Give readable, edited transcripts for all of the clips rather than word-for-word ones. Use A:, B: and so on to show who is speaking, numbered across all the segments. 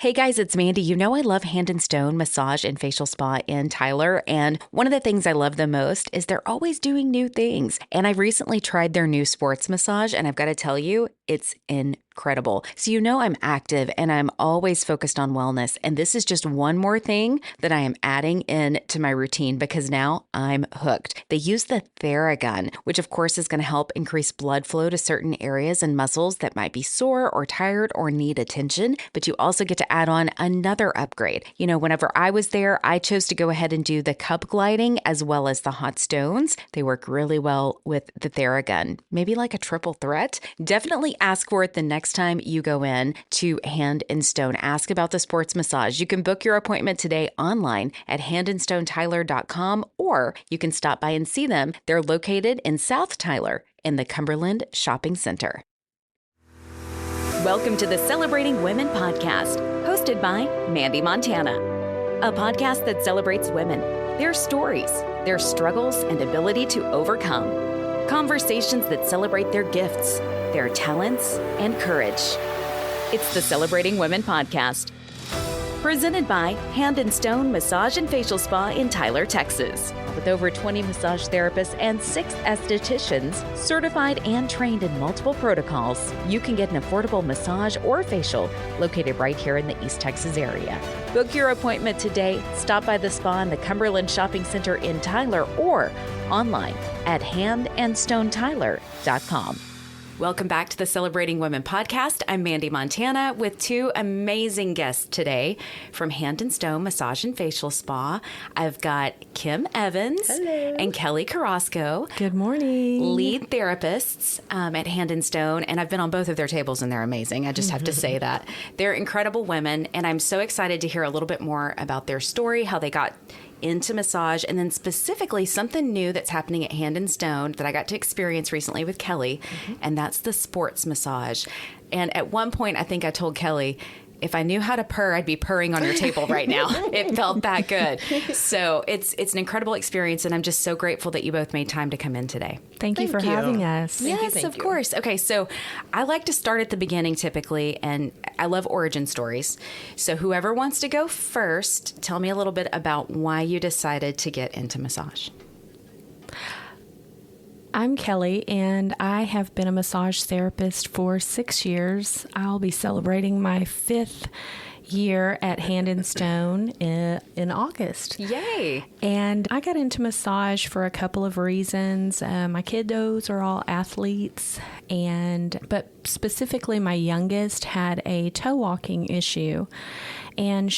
A: Hey guys, it's Mandy. You know I love Hand and Stone Massage and Facial Spa in Tyler, and one of the things I love the most is they're always doing new things. And I recently tried their new sports massage, and I've got to tell you, it's incredible. So you know I'm active and I'm always focused on wellness, and this is just one more thing that I am adding in to my routine because now I'm hooked. They use the Theragun, which of course is going to help increase blood flow to certain areas and muscles that might be sore or tired or need attention, but you also get to add on another upgrade. You know, whenever I was there, I chose to go ahead and do the cup gliding as well as the hot stones. They work really well with the Theragun, maybe like a triple threat. Definitely ask for it the next time you go in to Hand and Stone. Ask about the sports massage. You can book your appointment today online at handandstonetyler.com, or you can stop by and see them. They're located in South Tyler in the Cumberland Shopping Center. Welcome to the Celebrating Women podcast, hosted by Mandee Montana, a podcast that celebrates women, their stories, their struggles, and ability to overcome. Conversations that celebrate their gifts, their talents, and courage. It's the Celebrating Women podcast, presented by Hand and Stone Massage and Facial Spa in Tyler, Texas. With over 20 massage therapists and 6 estheticians, certified and trained in multiple protocols, you can get an affordable massage or facial located right here in the East Texas area. Book your appointment today. Stop by the spa in the Cumberland Shopping Center in Tyler or online at handandstonetyler.com. Welcome back to the Celebrating Women podcast. I'm Mandee Montana with 2 amazing guests today from Hand and Stone Massage and Facial Spa. I've got Kim Evans and Kelly Carrasco.
B: Good morning.
A: Lead therapists at Hand and Stone, and I've been on both of their tables and they're amazing. I just have to say that. They're incredible women, and I'm so excited to hear a little bit more about their story, how they got into massage, and then specifically something new that's happening at Hand and Stone that I got to experience recently with Kelly, and that's the sports massage. And at one point, I think I told Kelly, if I knew how to purr, I'd be purring on your table right now. It felt that good. So it's an incredible experience, and I'm just so grateful that you both made time to come in today.
B: Thank you for having us.
A: Yes, of course. Okay, so I like to start at the beginning typically, and I love origin stories. So whoever wants to go first, tell me a little bit about why you decided to get into massage.
B: I'm Kelly, and I have been a massage therapist for 6 years. I'll be celebrating my 5th year at Hand and Stone in August.
A: Yay!
B: And I got into massage for a couple of reasons. My kiddos are all athletes, but specifically my youngest had a toe walking issue, and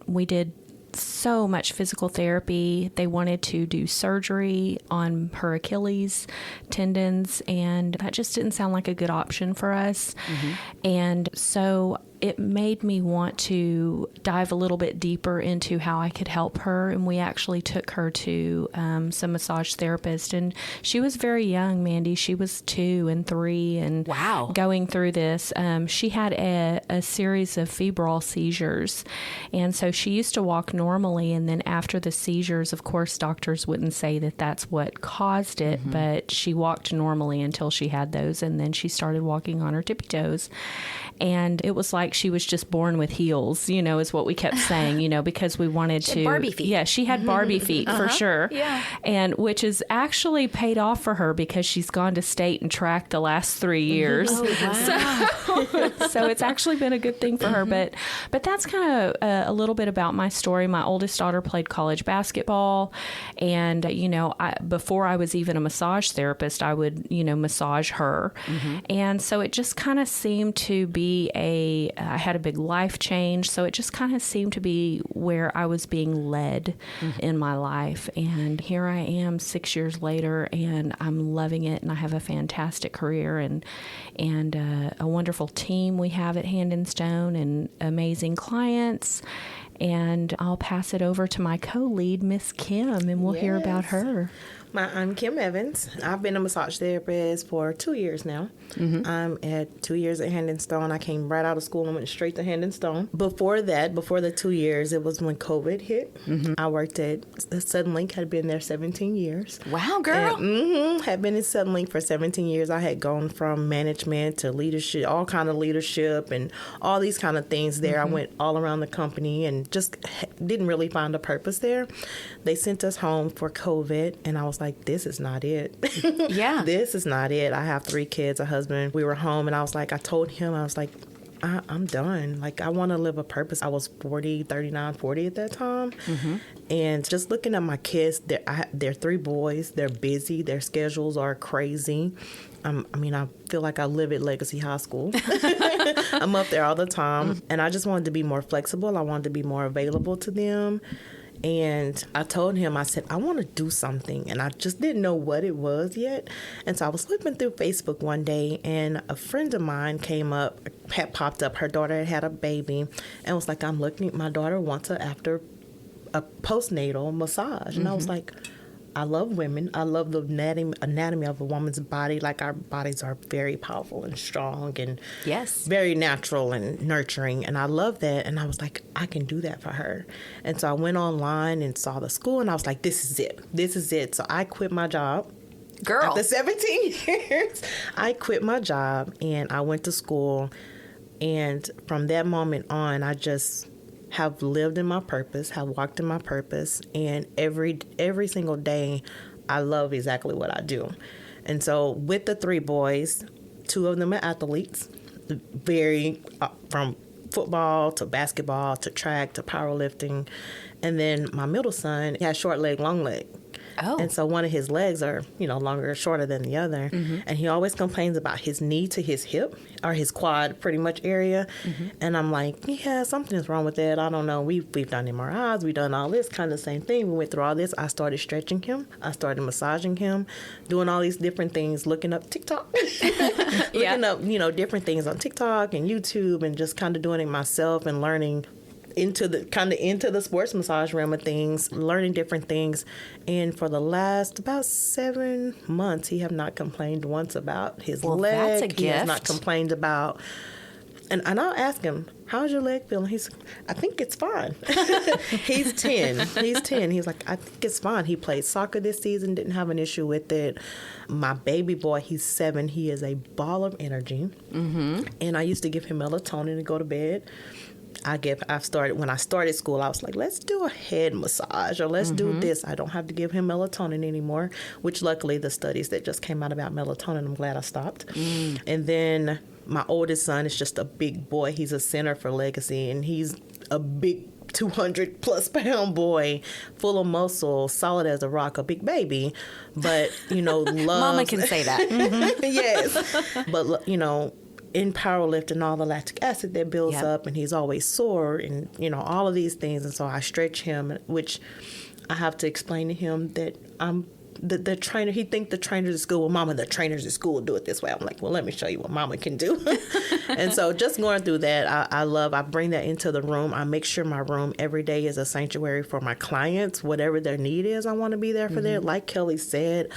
B: we did so much physical therapy. They wanted to do surgery on her Achilles tendons, and that just didn't sound like a good option for us. And so it made me want to dive a little bit deeper into how I could help her. And we actually took her to some massage therapists. And she was very young, Mandy. She was 2 and 3 and
A: wow,
B: going through this. She had a series of febrile seizures. And so she used to walk normally. And then after the seizures, of course, doctors wouldn't say that that's what caused it, but she walked normally until she had those. And then she started walking on her tippy toes. And it was like she was just born with heels, is what we kept saying, because we wanted to.
A: Barbie feet.
B: Yeah, she had Barbie feet for sure.
A: Yeah.
B: And which has actually paid off for her because she's gone to state and track the last 3 years.
A: Oh, wow.
B: So it's actually been a good thing for her. But that's kind of a little bit about my story. My oldest daughter played college basketball. And, before I was even a massage therapist, I would, massage her. And so it just kind of seemed to be I had a big life change. So it just kind of seemed to be where I was being led in my life. And here I am 6 years later, and I'm loving it. And I have a fantastic career and a wonderful team we have at Hand and Stone and amazing clients. And I'll pass it over to my co-lead, Miss Kim, and we'll hear about her.
C: I'm Kim Evans. I've been a massage therapist for 2 years now. I'm at 2 years at Hand and Stone. I came right out of school and went straight to Hand and Stone. Before that, before the 2 years, it was when COVID hit. I worked at Suddenlink, had been there 17 years.
A: Wow, girl.
C: And, had been at Suddenlink for 17 years. I had gone from management to leadership, all kind of leadership and all these kind of things there. I went all around the company and just didn't really find a purpose there. They sent us home for COVID, and I was like, this is not it.
A: Yeah.
C: This is not it. I have 3 kids, a husband. We were home, and I was like, I told him, I was like, I'm done. Like, I want to live a purpose. I was 39, 40 at that time. And just looking at my kids, they're 3 boys. They're busy. Their schedules are crazy. I feel like I live at Legacy High School. I'm up there all the time. And I just wanted to be more flexible. I wanted to be more available to them. And I told him, I said, I want to do something. And I just didn't know what it was yet. And so I was flipping through Facebook one day, and a friend of mine had popped up. Her daughter had a baby, and was like, I'm looking, my daughter wants a postnatal massage. And I was like, I love women. I love the anatomy of a woman's body. Like, our bodies are very powerful and strong and very natural and nurturing. And I love that. And I was like, I can do that for her. And so I went online and saw the school, and I was like, this is it. This is it. So I quit my job.
A: Girl.
C: After 17 years, I quit my job and I went to school. And from that moment on, I just have lived in my purpose, have walked in my purpose, and every single day I love exactly what I do. And so with the 3 boys, 2 of them are athletes, from football to basketball to track to powerlifting. And then my middle son has short leg, long leg.
A: Oh.
C: And so one of his legs are, longer or shorter than the other. And he always complains about his knee to his hip, or his quad pretty much area. And I'm like, yeah, something's wrong with that. I don't know. We've done MRIs. We've done all this kind of same thing. We went through all this. I started stretching him. I started massaging him, doing all these different things, looking up TikTok. Looking up, different things on TikTok and YouTube, and just kind of doing it myself and learning into the sports massage realm of things, learning different things. And for the last about 7 months, he have not complained once about his leg.
A: That's a gift.
C: He has not complained about, and I'll ask him, how's your leg feeling? He's, I think it's fine. He's 10. He's like, I think it's fine. He played soccer this season, didn't have an issue with it. My baby boy, he's 7. He is a ball of energy. And I used to give him melatonin to go to bed. When I started school, I was like, let's do a head massage, or let's do this. I don't have to give him melatonin anymore, which luckily the studies that just came out about melatonin, I'm glad I stopped. And then my oldest son is just a big boy. He's a center for Legacy, and he's a big 200 plus pound boy, full of muscle, solid as a rock, a big baby, but, loves.
A: Mama can say that.
C: Yes. But, in powerlifting, all the lactic acid that builds up, and he's always sore, and all of these things. And so I stretch him, which I have to explain to him that I'm the trainer. He thinks the trainers at school, well, Mama, the trainers at school do it this way. I'm like, well, let me show you what Mama can do. And so just going through that, I bring that into the room. I make sure my room every day is a sanctuary for my clients. Whatever their need is, I want to be there for them. Like Kelly said,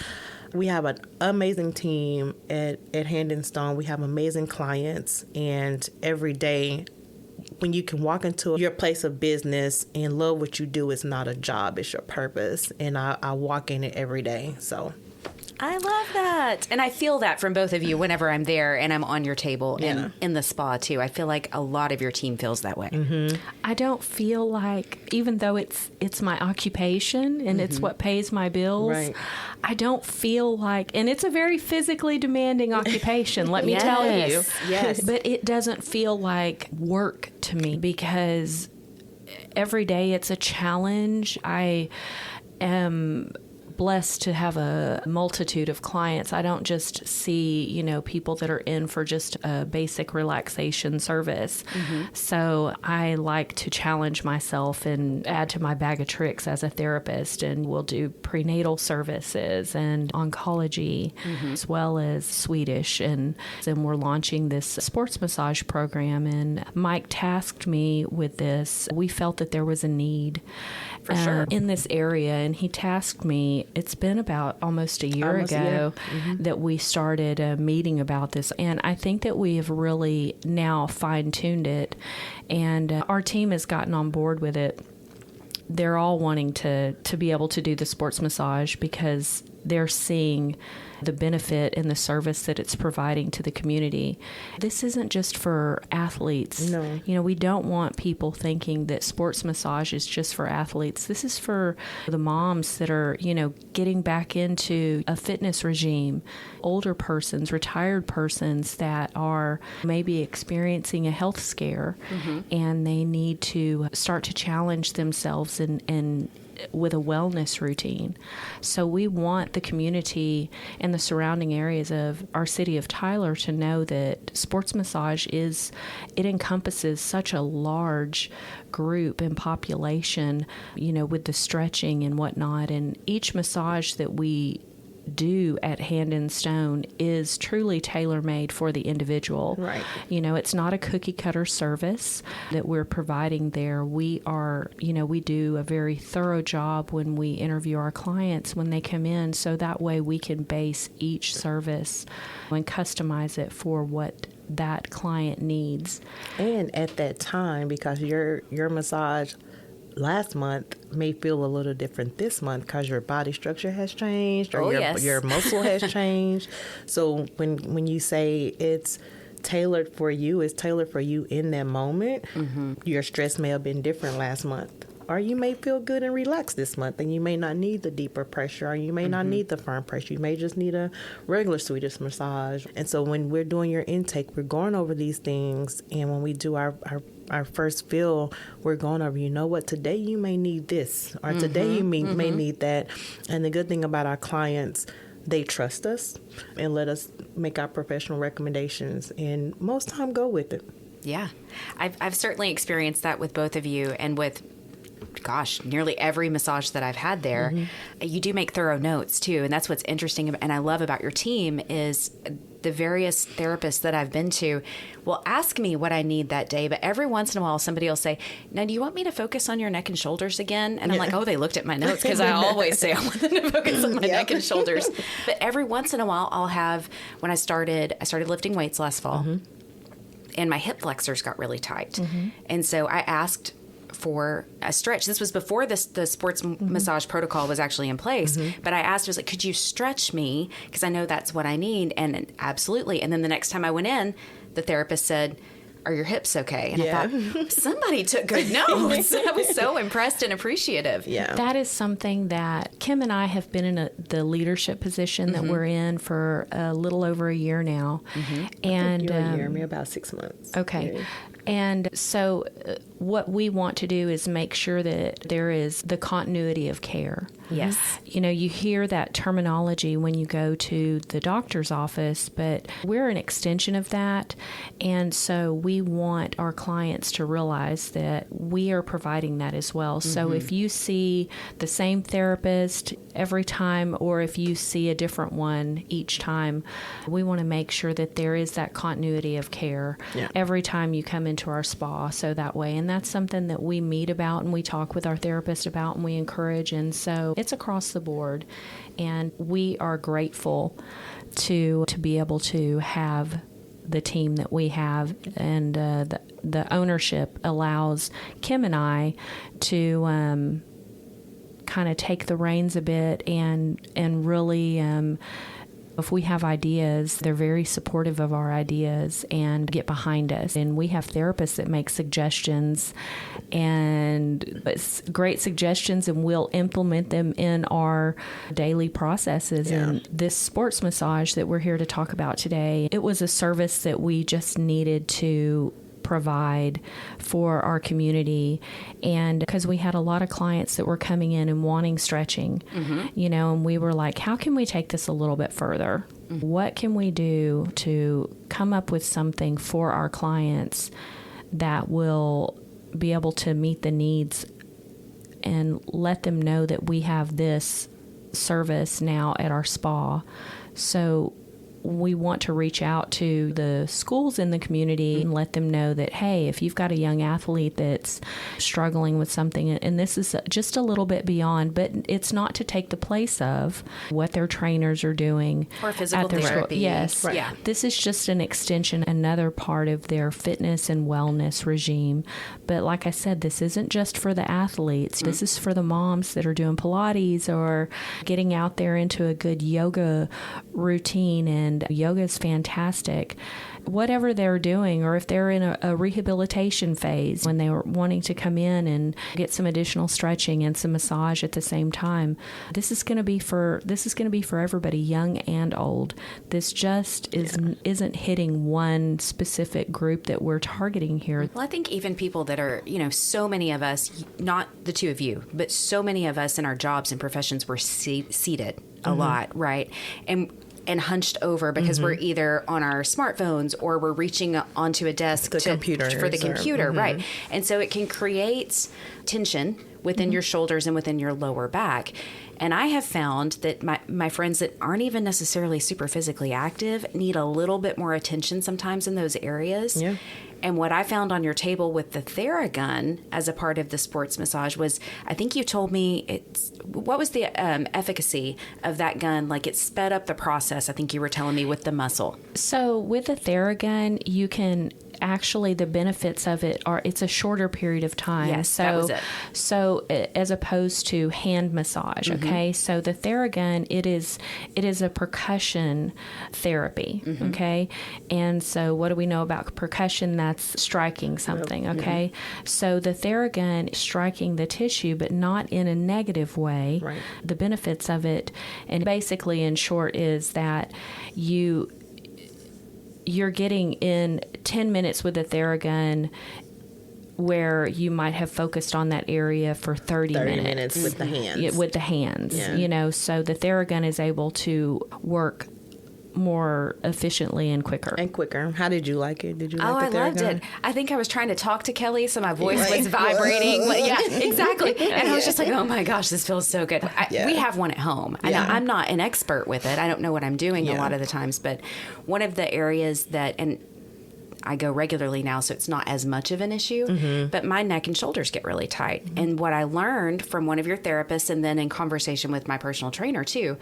C: we have an amazing team at Hand and Stone. We have amazing clients, and every day when you can walk into your place of business and love what you do, it's not a job, it's your purpose. And I walk in it every day. So
A: I love that. And I feel that from both of you whenever I'm there and I'm on your table and in the spa too. I feel like a lot of your team feels that way.
B: I don't feel like, even though it's my occupation and it's what pays my bills, I don't feel like, and it's a very physically demanding occupation, let me tell you.
C: Yes.
B: But it doesn't feel like work to me, because every day it's a challenge. I am blessed to have a multitude of clients. I don't just see, people that are in for just a basic relaxation service. So I like to challenge myself and add to my bag of tricks as a therapist, and we'll do prenatal services and oncology, as well as Swedish. And then we're launching this sports massage program, and Mike tasked me with this. We felt that there was a need.
A: For sure.
B: in this area, and he tasked me. It's been about almost a year ago that we started a meeting about this, and I think that we have really now fine-tuned it, and our team has gotten on board with it. They're all wanting to be able to do the sports massage because they're seeing the benefit and the service that it's providing to the community. This isn't just for athletes.
C: No.
B: You know, we don't want people thinking that sports massage is just for athletes. This is for the moms that are, you know, getting back into a fitness regime, older persons, retired persons that are maybe experiencing a health scare and they need to start to challenge themselves and with a wellness routine. So we want the community and the surrounding areas of our city of Tyler to know that sports massage it encompasses such a large group and population, you know, with the stretching and whatnot. And each massage that we do at Hand and Stone is truly tailor-made for the individual.
C: Right.
B: You know, it's not a cookie cutter service that we're providing there. We are, you know, we do a very thorough job when we interview our clients when they come in, so that way we can base each service and customize it for what that client needs.
C: And at that time, because your massage last month may feel a little different this month because your body structure has changed or your muscle has changed. So when you say it's tailored for you, it's tailored for you in that moment. Your stress may have been different last month. Or you may feel good and relaxed this month, and you may not need the deeper pressure, or you may not need the firm pressure. You may just need a regular Swedish massage. And so when we're doing your intake, we're going over these things, and when we do our first feel, we're going over, you know what, today you may need this, or today you may need that. And the good thing about our clients, they trust us and let us make our professional recommendations, and most time go with it.
A: Yeah. I've certainly experienced that with both of you, and with nearly every massage that I've had there. You do make thorough notes too, and that's what's interesting and I love about your team is the various therapists that I've been to will ask me what I need that day, but every once in a while somebody will say, now do you want me to focus on your neck and shoulders again? And I'm like, oh, they looked at my notes, because I always say I want them to focus on my neck and shoulders. But every once in a while I'll have, when I started lifting weights last fall, and my hip flexors got really tight. And so I asked for a stretch. This was before the sports massage protocol was actually in place. But I asked, I was like, could you stretch me? Because I know that's what I need. And absolutely. And then the next time I went in, the therapist said, are your hips okay? And I thought, somebody took good notes. I was so impressed and appreciative.
C: Yeah.
B: That is something that Kim and I have been in the leadership position that we're in for a little over a year now. And
C: you're a year, maybe about 6 months.
B: Okay.
C: Yeah.
B: And so what we want to do is make sure that there is the continuity of care.
A: Yes.
B: You know, you hear that terminology when you go to the doctor's office, but we're an extension of that. And so we want our clients to realize that we are providing that as well. So if you see the same therapist every time, or if you see a different one each time, we want to make sure that there is that continuity of care every time you come into our spa. So that way, and that's something that we meet about and we talk with our therapist about and we encourage. And so it's across the board, and we are grateful to be able to have the team that we have, and the ownership allows Kim and I to kind of take the reins a bit and really if we have ideas, they're very supportive of our ideas and get behind us. And we have therapists that make suggestions, and great suggestions, and we'll implement them in our daily processes. And this sports massage that we're here to talk about today, it was a service that we just needed to provide for our community. And because we had a lot of clients that were coming in and wanting stretching, you know, and we were like, how can we take this a little bit further? What can we do to come up with something for our clients that will be able to meet the needs and let them know that we have this service now at our spa? So we want to reach out to the schools in the community and let them know that, hey, if you've got a young athlete that's struggling with something, and this is just a little bit beyond, but it's not to take the place of what their trainers are doing.
A: Or physical
B: at their
A: therapy.
B: School. Yes.
A: Right. Yeah.
B: This is just an extension, another part of their fitness and wellness regime. But like I said, this isn't just for the athletes. This is for the moms that are doing Pilates or getting out there into a good yoga routine, and yoga is fantastic. Whatever they're doing, or if they're in a rehabilitation phase when they were wanting to come in and get some additional stretching and some massage at the same time, this is going to be for everybody, young and old. This just isn't hitting one specific group that we're targeting here.
A: Well, I think even people that are, so many of us, not the two of you, but so many of us in our jobs and professions were seated a lot, right? And hunched over because we're either on our smartphones or we're reaching onto a desk for the computer, right? And so it can create tension within your shoulders and within your lower back. And I have found that my friends that aren't even necessarily super physically active need a little bit more attention sometimes in those areas. Yeah. And what I found on your table with the Theragun as a part of the sports massage was, I think you told me what was the efficacy of that gun? Like it sped up the process, I think you were telling me, with the muscle.
B: So with the Theragun, you can actually, the benefits of it are it's a shorter period of time.
A: Yes, that was it.
B: So as opposed to hand massage, okay? So the Theragun, it is a percussion therapy, okay? And so what do we know about percussion? That's striking something, okay? So the Theragun is striking the tissue, but not in a negative way. Right. The benefits of it, and basically in short, is that you're getting in 10 minutes with a Theragun where you might have focused on that area for 30 minutes.
C: with the hands.
B: Yeah, with the hands, so the Theragun is able to work more efficiently and quicker. How did you like it? Did you like the Theragun?
A: I loved it. I think I was trying to talk to Kelly, so my voice was vibrating. Yeah, exactly. And I was just like, oh my gosh, this feels so good. We have one at home. I'm not an expert with it. I don't know what I'm doing a lot of the times, but one of the areas that, and I go regularly now, so it's not as much of an issue, but my neck and shoulders get really tight. And what I learned from one of your therapists, and then in conversation with my personal trainer too,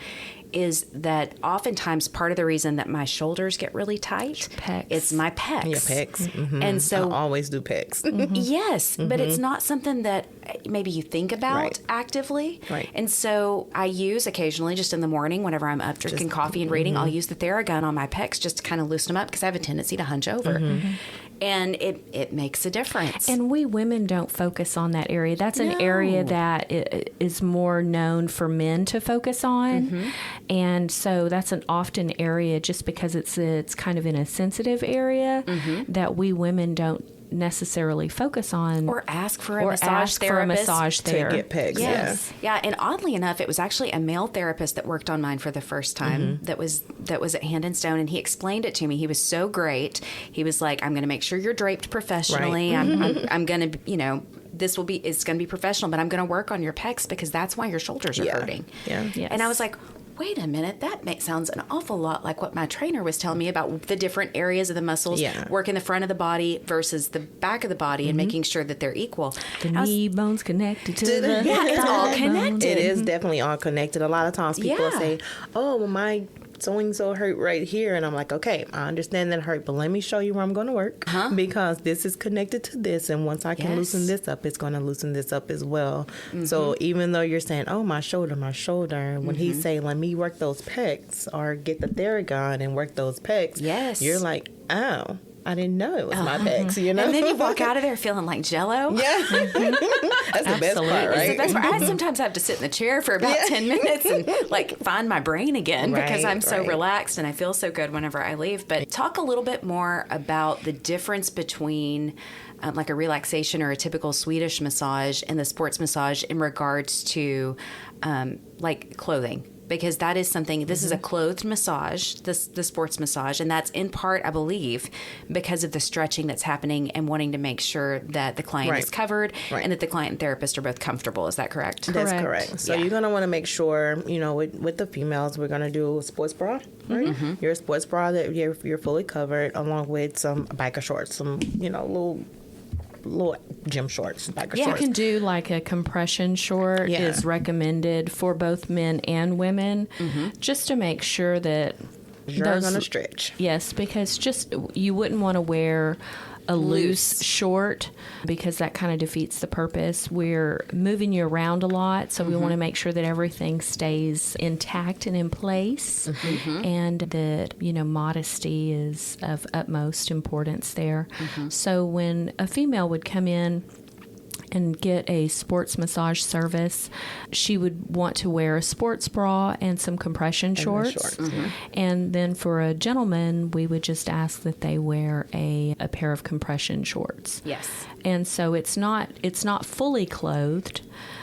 A: is that oftentimes part of the reason that my shoulders get really tight, it's my pecs.
C: Your pecs.
A: And so
C: I always do pecs.
A: Yes, but it's not something that maybe you think about actively. Right. And so I use occasionally, just in the morning, whenever I'm up drinking coffee and reading, I'll use the Theragun on my pecs just to kind of loosen them up, because I have a tendency to hunch over. And it makes a difference.
B: And we women don't focus on that area. That's an area that is more known for men to focus on. And so that's an often area, just because it's kind of in a sensitive area, that we women don't necessarily focus on,
A: or ask for a massage therapist
C: to get pegs.
A: Yes. Yeah. And oddly enough, it was actually a male therapist that worked on mine for the first time. That was at Hand and Stone, and he explained it to me. He was so great. He was like, I'm going to make sure you're draped professionally. I'm going to, it's going to be professional, but I'm going to work on your pecs, because that's why your shoulders are hurting.
B: Yes.
A: And I was like, wait a minute, that sounds an awful lot like what my trainer was telling me about the different areas of the muscles, working the front of the body versus the back of the body, and making sure that they're equal.
B: The knee bone's connected to the
A: it's all connected.
C: It is definitely all connected. A lot of times people say, oh, well, my so-and-so hurt right here. And I'm like, okay, I understand that hurt, but let me show you where I'm going to work, because this is connected to this. And once I can loosen this up, it's going to loosen this up as well. So even though you're saying, oh, my shoulder, when he say, let me work those pecs, or get the Theragun and work those pecs, you're like, oh, I didn't know it was my pecs,
A: And then you walk out of there feeling like Jell-O.
C: Yeah. That's the best part, right?
A: It's the best part. I sometimes have to sit in the chair for about 10 minutes and find my brain again, because I'm so relaxed and I feel so good whenever I leave. But talk a little bit more about the difference between like a relaxation or a typical Swedish massage and the sports massage in regards to like clothing. because that is something, this is a clothed massage, the sports massage, and that's in part, I believe, because of the stretching that's happening and wanting to make sure that the client is covered and that the client and therapist are both comfortable. Is that correct?
C: That's correct. So you're going to want to make sure, you know, with the females, we're going to do a sports bra, right? Your sports bra that you're fully covered, along with some biker shorts, some, you know, little gym shorts, biker shorts.
B: You can do like a compression short is recommended for both men and women, just to make sure that
C: you're going to stretch.
B: Yes, because just you wouldn't want to wear a loose short, because that kind of defeats the purpose. We're moving you around a lot, so we want to make sure that everything stays intact and in place, and that, you know, modesty is of utmost importance there. So when a female would come in and get a sports massage service, she would want to wear a sports bra and some compression shorts. And then for a gentleman, we would just ask that they wear a pair of compression shorts.
A: Yes.
B: And so it's not fully clothed.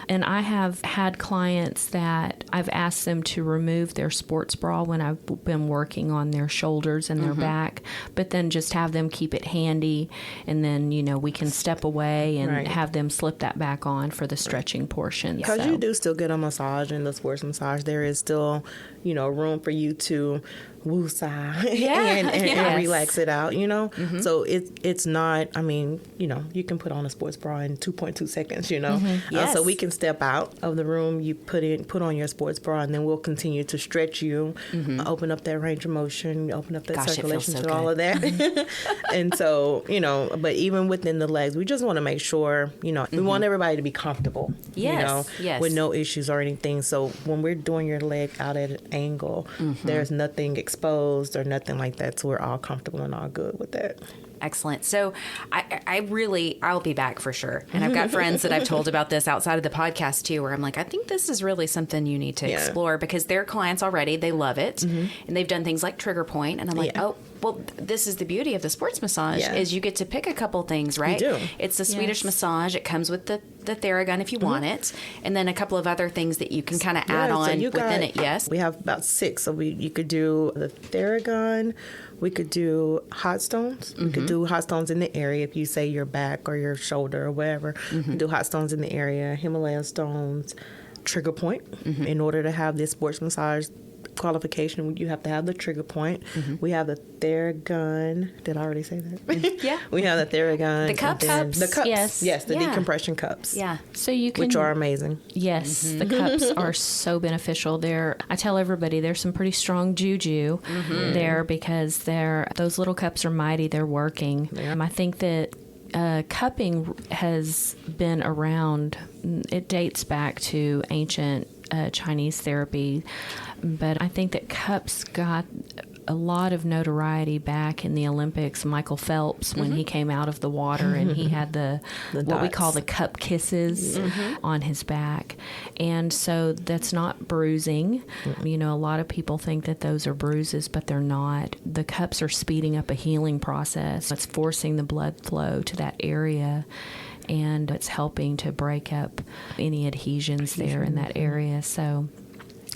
B: And I have had clients that I've asked them to remove their sports bra when I've been working on their shoulders and their back, but then just have them keep it handy, and then, you know, we can step away and have them slip that back on for the stretching portion.
C: Because you do still get a massage in the sports massage. There is still, you know, room for you to woosah and relax it out, you know. So it's not, I mean, you know, you can put on a sports bra in 2.2 seconds, you know. So we can step out of the room, you put on your sports bra, and then we'll continue to stretch you, open up that range of motion, open up that circulation to all of that. And so, you know, but even within the legs, we just want to make sure, you know, we want everybody to be comfortable, you know, with no issues or anything. So when we're doing your leg out at an angle, there's nothing exposed or nothing like that, so we're all comfortable and all good with that.
A: Excellent. So I'll be back for sure. And I've got friends that I've told about this outside of the podcast too, where I'm like, I think this is really something you need to explore, because they're clients already. They love it. And they've done things like trigger point. And I'm like, oh, well, this is the beauty of the sports massage is you get to pick a couple things, right?
C: You do.
A: It's the Swedish massage. It comes with the Theragun if you want it. And then a couple of other things that you can kind of add on within it. Yes.
C: We have about 6. So you could do the Theragun. We could do hot stones. We could do hot stones in the area if you say your back or your shoulder or whatever. We do hot stones in the area, Himalayan stones, trigger point. In order to have this sports massage qualification, you have to have the trigger point. We have the Theragun. Did I already say that?
A: Yeah.
C: We have the Theragun.
A: The cups.
C: The cups.
B: Yes.
C: The decompression cups.
A: Yeah.
B: So you can,
C: which are amazing.
B: Yes, the cups are so beneficial. I tell everybody there's some pretty strong juju there, because those little cups are mighty. They're working. Yeah. I think that cupping has been around. It dates back to ancient Chinese therapy, but I think that cups got a lot of notoriety back in the Olympics. Michael Phelps, when he came out of the water and he had the what we call the cup kisses on his back. And so that's not bruising. You know, a lot of people think that those are bruises, but they're not. The cups are speeding up a healing process. It's forcing the blood flow to that area, and it's helping to break up any adhesions there in that area. So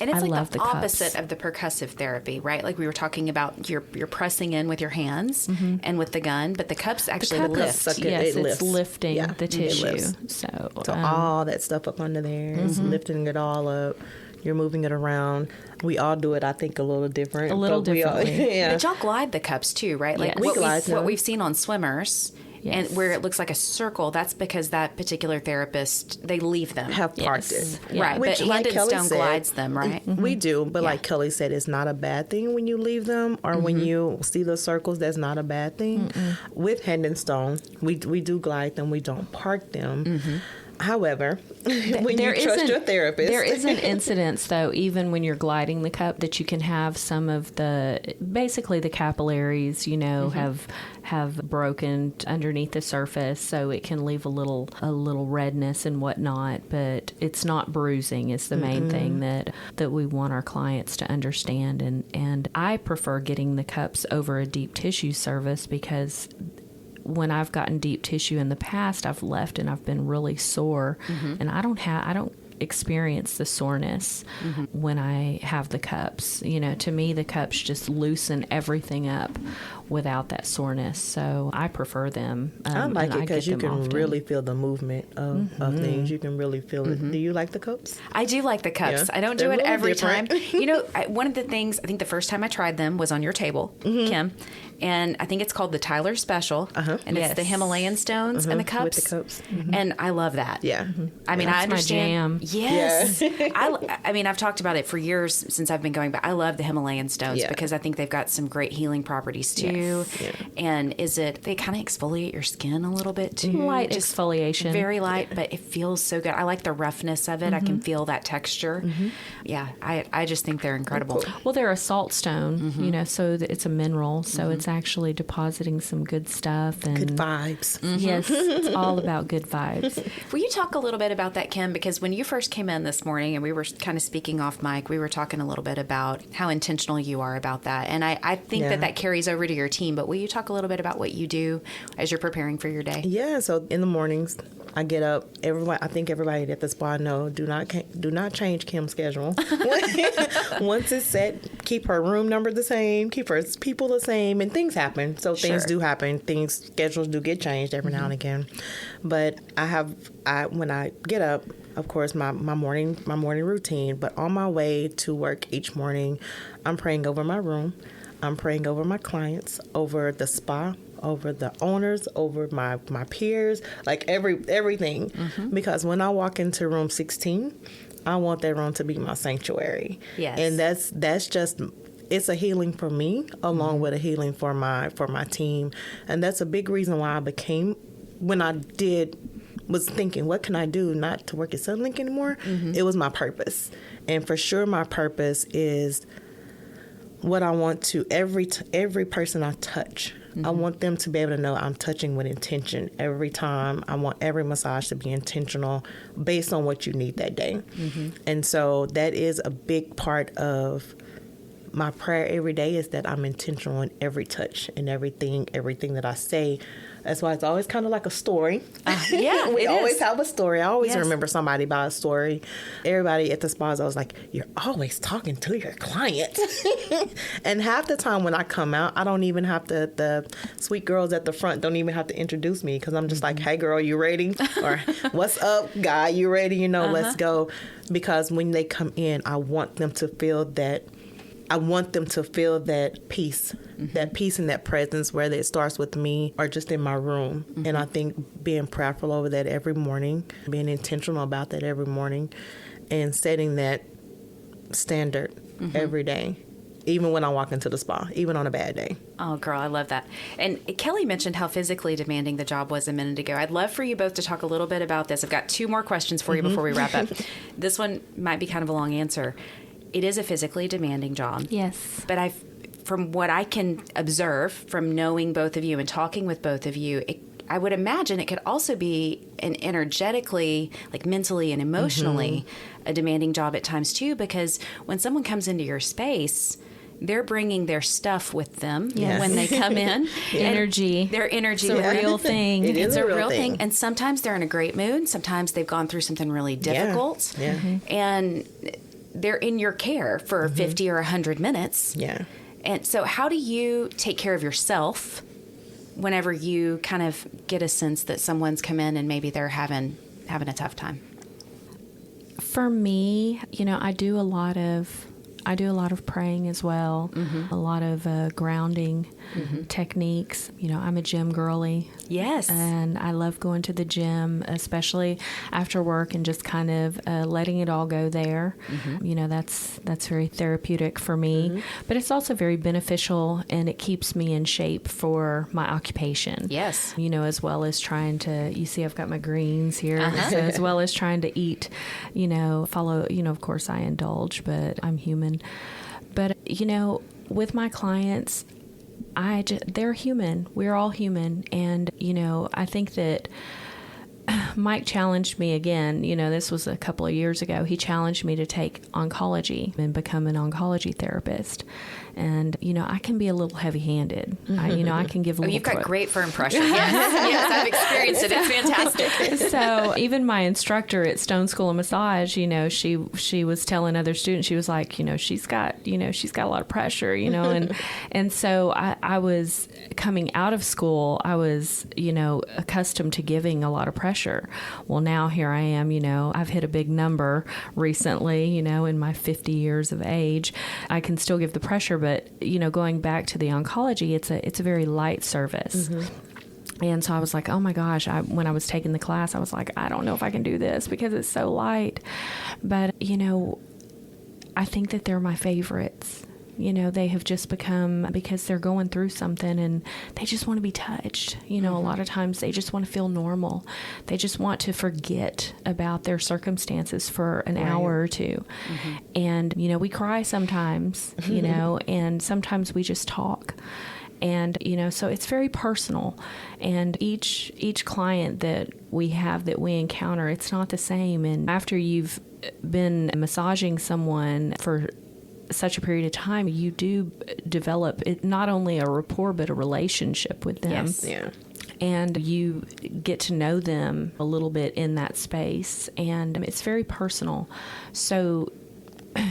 A: And it's
B: I
A: like the opposite
B: cups.
A: of the percussive therapy, right? Like we were talking about, you're pressing in with your hands and with the gun, but the cups actually lift.
B: Yes, it's lifting the tissue. So
C: all that stuff up under there is lifting it all up. You're moving it around. We all do it, I think, a little different.
B: A little differently.
A: But y'all glide the cups too, right? Like what we've seen on swimmers. Yes. And where it looks like a circle, that's because that particular therapist, they leave them.
C: Have parked it.
A: Right,
C: Which,
A: but
C: like
A: Hand and
C: Kelly
A: Stone
C: said,
A: glides them, right?
C: We do, but like Kelly said, it's not a bad thing when you leave them or when you see the circles, that's not a bad thing. With Hand and Stone, we do glide them, we don't park them. However, when you trust your therapist.
B: There is an incidence, though, even when you're gliding the cup, that you can have some of basically the capillaries, have broken underneath the surface, so it can leave a little redness and whatnot, but it's not bruising. It's the main thing that we want our clients to understand. And I prefer getting the cups over a deep tissue service because when I've gotten deep tissue in the past, I've left and I've been really sore, and I don't experience the soreness when I have the cups. To me, the cups just loosen everything up without that soreness. So I prefer them.
C: I like it because you can
B: often.
C: really feel the movement of things. You can really feel it. Do you like the cups?
A: I do like the cups.
C: Yeah.
A: I don't do
C: They're
A: it
C: really
A: every
C: different.
A: time. One of the things, I think the first time I tried them was on your table, Kim. And I think it's called the Tyler Special. And it's the Himalayan stones and the cups.
C: With the cups.
A: And I love that.
C: Yeah.
A: I mean,
B: That's
A: I understand.
B: my jam.
A: Yes. I mean, I've talked about it for years since I've been going, but I love the Himalayan stones because I think they've got some great healing properties too.
B: Yes.
C: Yeah.
A: And they kind of exfoliate your skin a little bit too.
B: Light exfoliation.
A: Very light, but it feels so good. I like the roughness of it. I can feel that texture. Yeah, I just think they're incredible.
B: Well, they're a salt stone, so it's a mineral. So it's actually depositing some good stuff. And
C: Good vibes.
B: Yes, it's all about good vibes.
A: Will you talk a little bit about that, Kim? Because when you first came in this morning and we were kind of speaking off mic, we were talking a little bit about how intentional you are about that. And I think that carries over to your team. But will you talk a little bit about what you do as you're preparing for your day?
C: Yeah, so in the mornings, I get up. I think everybody at the spa know, do not change Kim's schedule. Once it's set, keep her room number the same, keep her people the same, and things happen. So things do happen. Schedules do get changed every now and again. But when I get up, of course, my morning routine. But on my way to work each morning, I'm praying over my room. I'm praying over my clients, over the spa, over the owners, over my peers, like everything. Because when I walk into room 16, I want that room to be my sanctuary.
A: Yes. And
C: that's just, it's a healing for me, along with a healing for my team. And that's a big reason why was thinking, what can I do not to work at Sunlink anymore? It was my purpose. And for sure, my purpose is what I want to every person I touch. I want them to be able to know I'm touching with intention every time. I want every massage to be intentional based on what you need that day. And so that is a big part of my prayer every day, is that I'm intentional in every touch and everything that I say. That's why it's always kind of like a story. We always have a story. I always remember somebody by a story. Everybody at the spas, I was like, you're always talking to your clients. And half the time when I come out, I don't even have the sweet girls at the front don't even have to introduce me, because I'm just like, hey, girl, you ready? Or what's up, guy? You ready? Let's go. Because when they come in, I want them to feel that. I want them to feel that peace and that presence, whether it starts with me or just in my room. And I think being prayerful over that every morning, being intentional about that every morning, and setting that standard every day, even when I walk into the spa, even on a bad day.
A: Oh, girl, I love that. And Kelly mentioned how physically demanding the job was a minute ago. I'd love for you both to talk a little bit about this. I've got 2 more questions for you before we wrap up. This one might be kind of a long answer. It is a physically demanding job.
B: Yes.
A: But from what I can observe from knowing both of you and talking with both of you, I would imagine it could also be an energetically, like mentally and emotionally, a demanding job at times too, because when someone comes into your space, they're bringing their stuff with them when they come in.
B: Energy.
A: Their energy.
B: It's a real thing.
C: It's
A: a real thing. And sometimes they're in a great mood. Sometimes they've gone through something really difficult. And they're in your care for 50 or 100 minutes.
C: Yeah.
A: And so how do you take care of yourself whenever you kind of get a sense that someone's come in and maybe they're having a tough time?
B: For me, I do a lot of praying as well, a lot of grounding techniques. I'm a gym girly.
A: Yes.
B: And I love going to the gym, especially after work, and just kind of letting it all go there. That's very therapeutic for me. But it's also very beneficial, and it keeps me in shape for my occupation.
A: Yes.
B: As well as trying to, you see I've got my greens here, so as well as trying to eat, follow, of course I indulge, but I'm human. But, with my clients, they're human. We're all human. And, I think that Mike challenged me again. This was a couple of years ago. He challenged me to take oncology and become an oncology therapist. And, I can be a little heavy-handed. I can give a little...
A: You've got great firm pressure. Yes, I've experienced it. It's fantastic.
B: So even my instructor at Stone School of Massage, she was telling other students, she was like, she's got a lot of pressure, and so I was coming out of school, I was, accustomed to giving a lot of pressure. Well, now here I am, I've hit a big number recently, in my 50 years of age. I can still give the pressure, but, going back to the oncology, it's a very light service. Mm-hmm. And so I was like, oh my gosh, when I was taking the class, I was like, I don't know if I can do this because it's so light. But, I think that they're my favorites. They have just become, because they're going through something and they just want to be touched. A lot of times they just want to feel normal. They just want to forget about their circumstances for an hour or two. Mm-hmm. And, we cry sometimes, and sometimes we just talk. And, so it's very personal. And each client that we have, that we encounter, it's not the same. And after you've been massaging someone for such a period of time, you do develop not only a rapport, but a relationship with them.
C: Yes. Yeah.
B: And you get to know them a little bit in that space. And it's very personal. So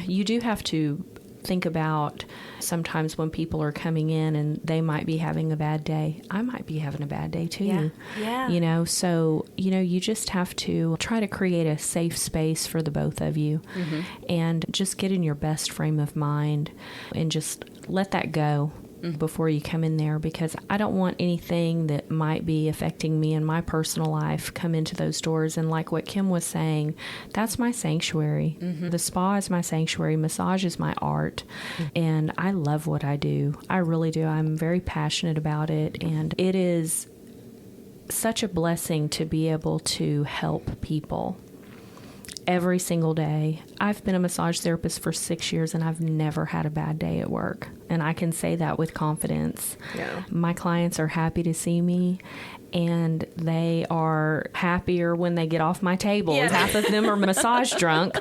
B: you do have to think about sometimes when people are coming in and they might be having a bad day. I might be having a bad day too.
A: Yeah.
B: So, you just have to try to create a safe space for the both of you, mm-hmm. and just get in your best frame of mind and just let that go. Mm-hmm. Before you come in there, because I don't want anything that might be affecting me in my personal life come into those doors. And like what Kim was saying, that's my sanctuary. Mm-hmm. The spa is my sanctuary. Massage is my art. Mm-hmm. And I love what I do. I really do. I'm very passionate about it. And it is such a blessing to be able to help people every single day. I've been a massage therapist for 6 years and I've never had a bad day at work. And I can say that with confidence. Yeah. My clients are happy to see me, and they are happier when they get off my table. Yeah. Half of them are massage drunk.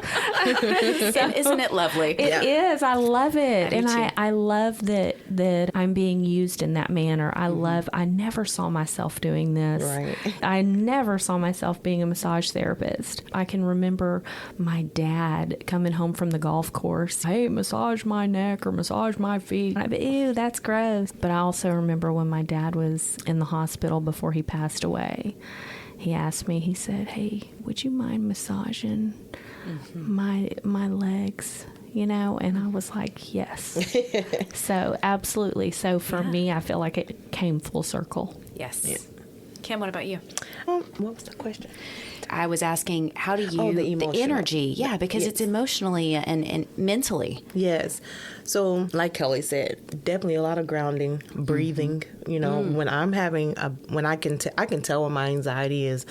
A: Isn't it lovely?
B: It is. I love it. And I love that I'm being used in that manner. I never saw myself doing this.
C: Right.
B: I never saw myself being a massage therapist. I can remember my dad coming home from the golf course. Hey, massage my neck or massage my feet. I'd be, ew, that's gross. But I also remember when my dad was in the hospital before he passed away, he asked me, he said, hey, would you mind massaging my legs? And I was like, yes. So absolutely. So for me, I feel like it came full circle.
A: Yes. Yeah. Kim, what about you?
C: What was the question?
A: I was asking, how do you, the energy, because it's emotionally and mentally.
C: Yes. So like Kelly said, definitely a lot of grounding, breathing, when I'm having, when I can tell when my anxiety is,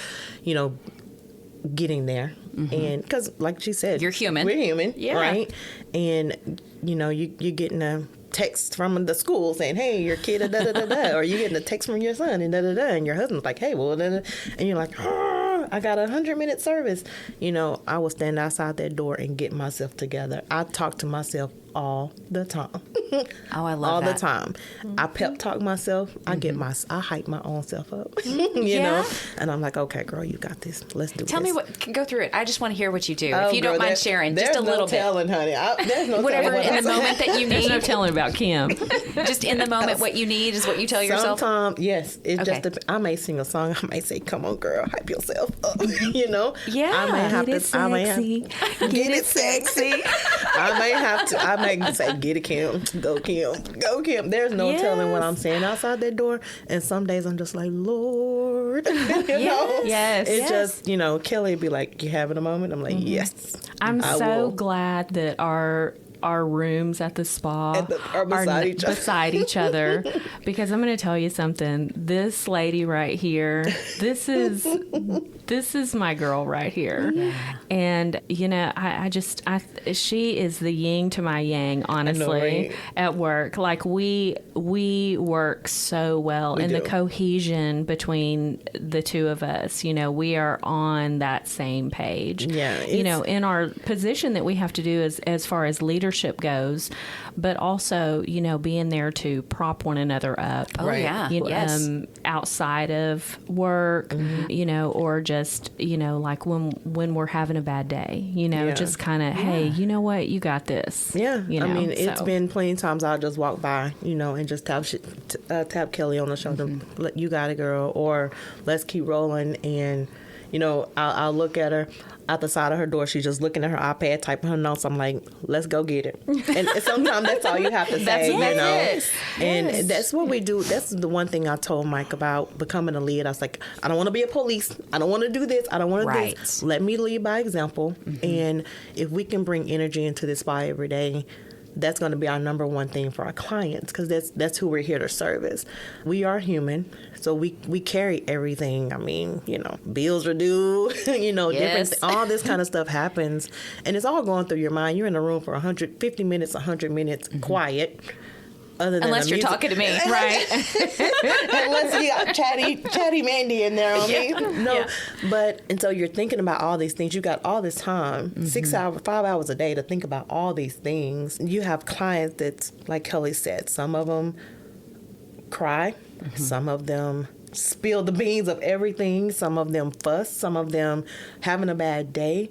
C: getting there. Mm-hmm. And because like she said,
A: you're human.
C: We're human, right? And, you're getting a text from the school saying, hey, your kid, da-da-da-da, or you're getting a text from your son, and da-da-da, and your husband's like, hey, well, da-da, and you're like, I got a 100-minute service. I will stand outside that door and get myself together. I talk to myself all the time.
A: Oh, I love
C: all
A: that.
C: The time. Mm-hmm. I pep talk myself. Mm-hmm. I hype my own self up.
A: you
C: know, and I'm like, okay, girl, you got this. Let's do this.
A: Tell me go through it. I just want to hear what you do. If you don't mind sharing, just a little bit.
C: There's no telling, honey. There's no
A: whatever
C: telling
A: in the moment that you need.
B: There's no telling about Kim.
A: Just in the moment, what you need is what you tell yourself.
C: Sometimes, yes. I may sing a song. I may say, "Come on, girl, hype yourself up."
A: Yeah.
C: I may have
B: get
C: to. Get it sexy. I may say, "Get it, Kim. Go, Kim. Go, Kim." There's no telling what I'm saying outside that door. And some days I'm just like, Lord, you know.
B: Yes.
C: It's just, Kelly would be like, "You having a moment?" I'm like, "Yes."
B: I'm so glad that our rooms at the spa
C: are
B: beside each other because I'm going to tell you something. This lady right here, this is my girl right here. Yeah. And she is the yin to my yang, honestly,
C: right?
B: At work. Like we work so well, and the cohesion between the two of us, we are on that same page.
C: Yeah.
B: In our position that we have to do as far as leadership leadership goes, but also, you know, being there to prop one another up.
A: Oh, right. Yeah.
B: Yes. Outside of work, you know, or just, you know, like when we're having a bad day, you know, just kind of, hey, you know what, you got this.
C: Yeah.
B: You know?
C: I mean, it's been plenty of times I'll just walk by, you know, and just tap Kelly on the shoulder, you got it, girl, or let's keep rolling. And, you know, I'll look at her out the side of her door. She's just looking at her iPad, typing her notes. I'm like, let's go get it. And sometimes that's all you have to say, you know. And that's what we do. That's the one thing I told Mike about becoming a lead. I was like, I don't want to be a police. I don't want to do this. I don't want to do this. Let me lead by example. And if we can bring energy into this spa every day, that's going to be our number one thing for our clients, because that's who we're here to service. We are human, so we carry everything. I mean, you know, bills are due, you know, different all this kind of stuff happens, and it's all going through your mind. You're in a room for 150 minutes, 100 minutes, quiet. Other than
A: unless you're talking to me, right?
C: Unless you got chatty Mandee in there on me. No, but and so you're thinking about all these things. You got all this time, 5 hours a day to think about all these things. You have clients that's like Kelly said. Some of them cry. Some of them spill the beans of everything. Some of them fuss. Some of them having a bad day.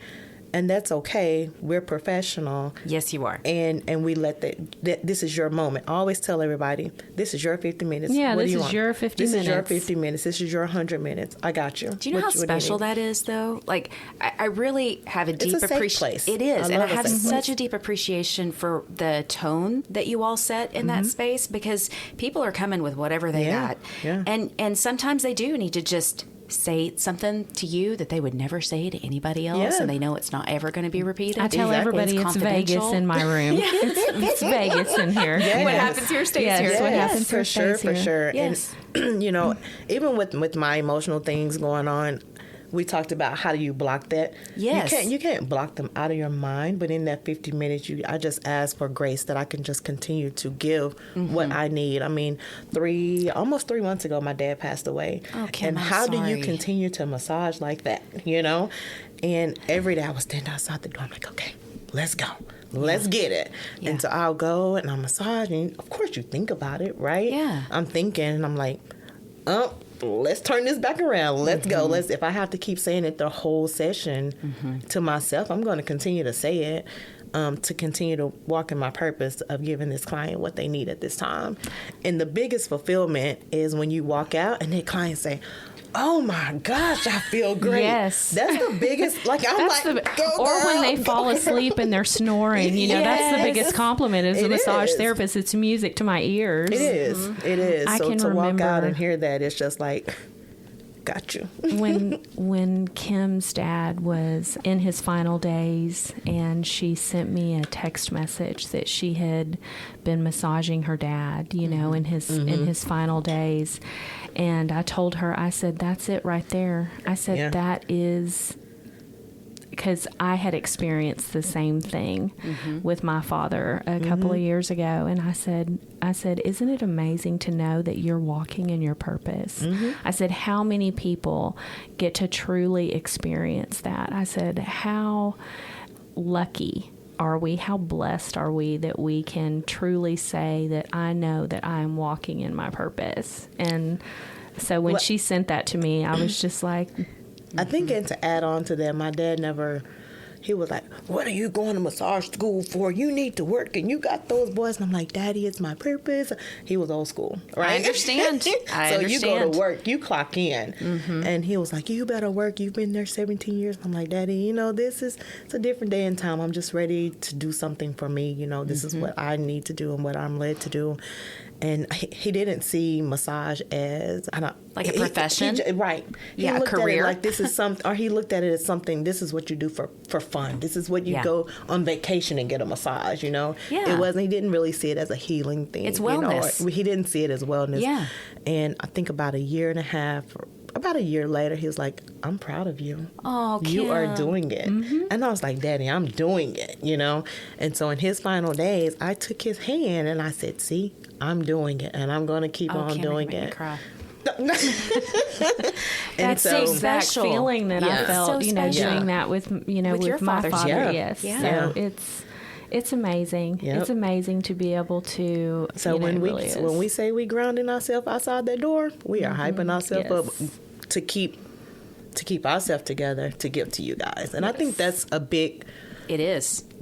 C: And that's okay. We're professional.
A: Yes, you are.
C: And we let that this is your moment. I always tell everybody, this is your 50 minutes.
B: Yeah,
C: what
B: this
C: do you
B: is
C: want?
B: your 50 minutes.
C: This is your 50 minutes. This is your 100 minutes. I got you.
A: Do you know how special that is, though? Like, I really have a deep appreciation. It is. And I have such a deep appreciation for the tone that you all set in that space, because people are coming with whatever they got.
C: Yeah.
A: And sometimes they do need to just say something to you that they would never say to anybody else, and they know it's not ever going to be repeated.
B: I tell everybody it's Vegas in my room. It's Vegas in here.
A: What happens here stays here.
B: What happens here stays here.
C: For sure.
A: Yes.
C: And, you know, even with my emotional things going on, we talked about how do you block that.
A: Yes.
C: You can't block them out of your mind, but in that 50 minutes, I just ask for grace that I can just continue to give what I need. I mean, almost 3 months ago, my dad passed away.
A: Oh, Kim,
C: and how do you continue to massage like that, you know? And every day I was standing outside the door. I'm like, okay, let's go. Let's get it. Yeah. And so I'll go and I'm massaging. Of course, you think about it, right?
A: Yeah.
C: I'm thinking, and I'm like, let's turn this back around. Let's go. If I have to keep saying it the whole session to myself, I'm going to continue to say it to continue to walk in my purpose of giving this client what they need at this time. And the biggest fulfillment is when you walk out and the client say, oh my gosh, I feel great.
B: Yes.
C: That's the biggest, like, I'm
B: that's
C: like, go
B: or
C: girl,
B: when they fall asleep and they're snoring, you know, that's the biggest compliment as a massage therapist. It's music to my ears.
C: It is. It is.
B: I
C: so
B: can
C: to
B: remember,
C: walk out and hear that, it's just like, got you.
B: when Kim's dad was in his final days, and she sent me a text message that she had been massaging her dad, you know, in his final days. And I told her, I said, that's it right there. I said, that is, because I had experienced the same thing with my father a couple of years ago. And I said, isn't it amazing to know that you're walking in your purpose? I said, how many people get to truly experience that? I said, how lucky are we? How blessed are we that we can truly say that I know that I am walking in my purpose? And so when she sent that to me, I was just like,
C: I think, and to add on to that, my dad he was like, what are you going to massage school for? You need to work and you got those boys. And I'm like, Daddy, it's my purpose. He was old school, right?
A: I understand.
C: So you go to work, you clock in. And he was like, you better work. You've been there 17 years. I'm like, Daddy, you know, it's a different day and time. I'm just ready to do something for me. You know, this is what I need to do and what I'm led to do. And he didn't see massage as
A: like a profession,
C: right? He
A: a
C: looked
A: career.
C: at it like this is something, or he looked at it as something. This is what you do for fun. This is what you go on vacation and get a massage. You know, it wasn't. He didn't really see it as a healing thing.
A: It's wellness.
C: You know, he didn't see it as wellness.
B: Yeah.
C: And I think about a year and a half. About a year later, he was like, I'm proud of you.
A: Oh, Kim.
C: You are doing it. And I was like, Daddy, I'm doing it, you know? And so in his final days, I took his hand and I said, see, I'm doing it. And I'm going to keep on doing it.
A: Cry.
B: That's the exact feeling that I felt,
A: so
B: you know, doing that with, you know, with my father.
C: Yeah.
B: Yes.
C: Yeah.
B: So It's amazing.
C: Yep.
B: It's amazing to be able to.
C: So when we say we grounding ourselves outside that door, we are hyping ourselves up to keep ourselves together to give to you guys. And I think that's a big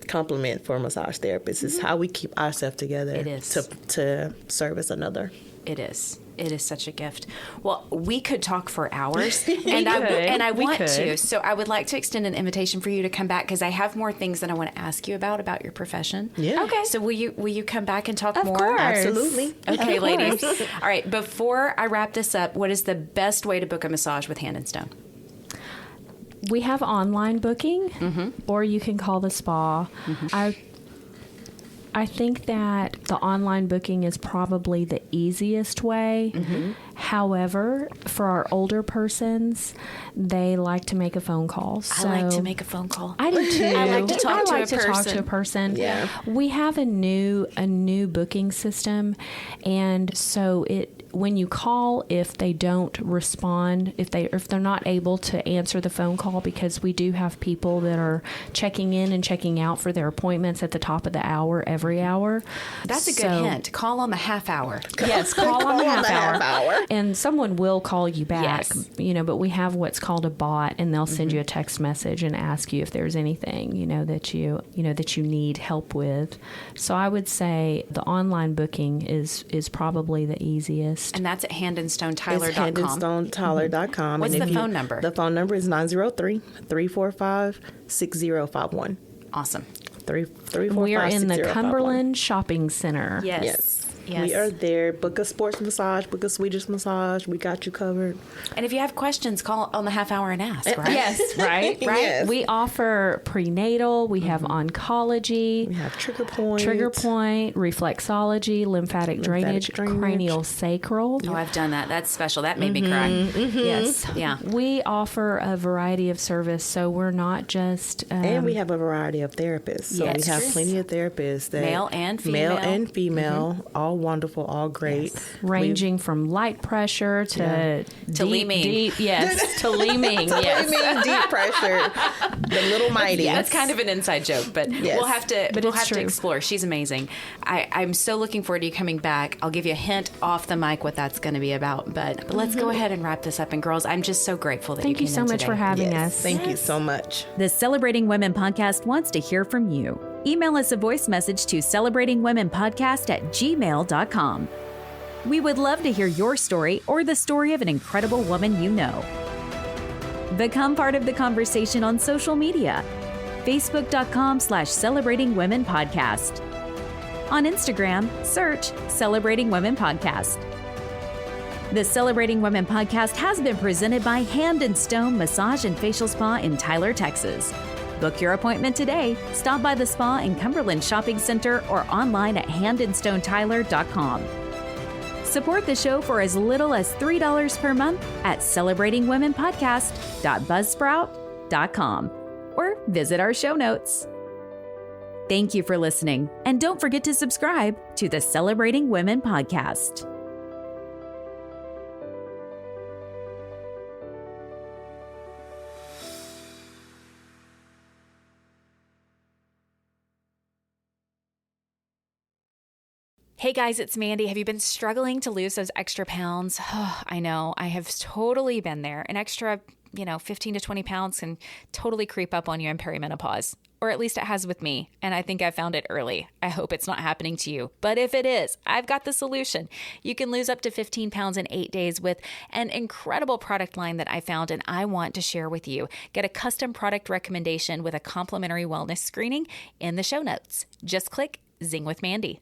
C: compliment for massage therapists is how we keep ourselves together.
A: It is.
C: To service another.
A: It is. It is such a gift. Well, we could talk for hours, and I want to. So I would like to extend an invitation for you to come back because I have more things that I want to ask you about your profession.
C: Yeah.
A: Okay. So will you come back and talk more?
B: Course.
C: Absolutely.
A: Okay, ladies. All right. Before I wrap this up, what is the best way to book a massage with Hand and Stone?
B: We have online booking, or you can call the spa. I think that the online booking is probably the easiest way. However, for our older persons, they like to make a phone call. So
A: I like to make a phone call.
B: I do too.
A: I like to talk
B: to a person.
C: Yeah.
B: We have a new booking system, and so when you call, if they don't respond, if they're not able to answer the phone call, because we do have people that are checking in and checking out for their appointments at the top of the hour every hour.
A: That's a good hint. Call them a half hour.
B: Yes, call on the half hour.
C: hour.
B: And someone will call you back,
A: Yes.
B: but we have what's called a bot, and they'll send you a text message and ask you if there's anything, that you need help with. So I would say the online booking is probably the easiest.
A: And that's at handandstonetyler.com.
C: It's handandstonetyler.com.
A: What's the phone number?
C: The phone number is 903-345-6051.
A: Awesome.
C: 345-6051.
B: We are in the Cumberland Shopping Center.
C: Yes. We are there. Book a sports massage, book a Swedish massage. We got you covered.
A: And if you have questions, call on the half hour and ask, right?
B: Yes, right?
C: Yes.
B: We offer prenatal, we have oncology,
C: We have trigger point,
B: reflexology, lymphatic drainage, cranial sacral.
A: Oh, I've done that. That's special. That made me cry.
B: Yes.
A: Yeah.
B: We offer a variety of service, so we're not just...
C: and we have a variety of therapists. So
A: Yes.
C: we have plenty of therapists. That
A: Male and
C: Male
A: female.
C: and female, all wonderful, all great.
B: ranging from light pressure to
A: Li-Ming.
B: deep, yes, to Li-Ming,
C: I
B: yes.
C: mean, deep pressure, the little mighty.
A: That's kind of an inside joke, but
C: Yes.
A: we'll have to
B: it's true.
A: explore. She's amazing. I'm so looking forward to you coming back. I'll give you a hint off the mic what that's going to be about, but let's go ahead and wrap this up. And girls, I'm just so grateful that
B: Thank you
A: came
B: so
A: in
B: much
A: today.
B: for having
C: Yes.
B: us.
C: Thank you so much.
D: The Celebrating Women podcast wants to hear from you. Email us a voice message to celebratingwomenpodcast@gmail.com. We would love to hear your story or the story of an incredible woman you know. Become part of the conversation on social media. Facebook.com/Celebrating Women Podcast. On Instagram, search Celebrating Women Podcast. The Celebrating Women podcast has been presented by Hand and Stone Massage and Facial Spa in Tyler, Texas. Book your appointment today. Stop by the spa in Cumberland Shopping Center or online at handandstonetyler.com. Support the show for as little as $3 per month at celebratingwomenpodcast.buzzsprout.com or visit our show notes. Thank you for listening, and don't forget to subscribe to the Celebrating Women podcast.
A: Hey guys, it's Mandee. Have you been struggling to lose those extra pounds? Oh, I know. I have totally been there. An extra, 15 to 20 pounds can totally creep up on you in perimenopause. Or at least it has with me. And I think I found it early. I hope it's not happening to you. But if it is, I've got the solution. You can lose up to 15 pounds in 8 days with an incredible product line that I found and I want to share with you. Get a custom product recommendation with a complimentary wellness screening in the show notes. Just click Zing with Mandee.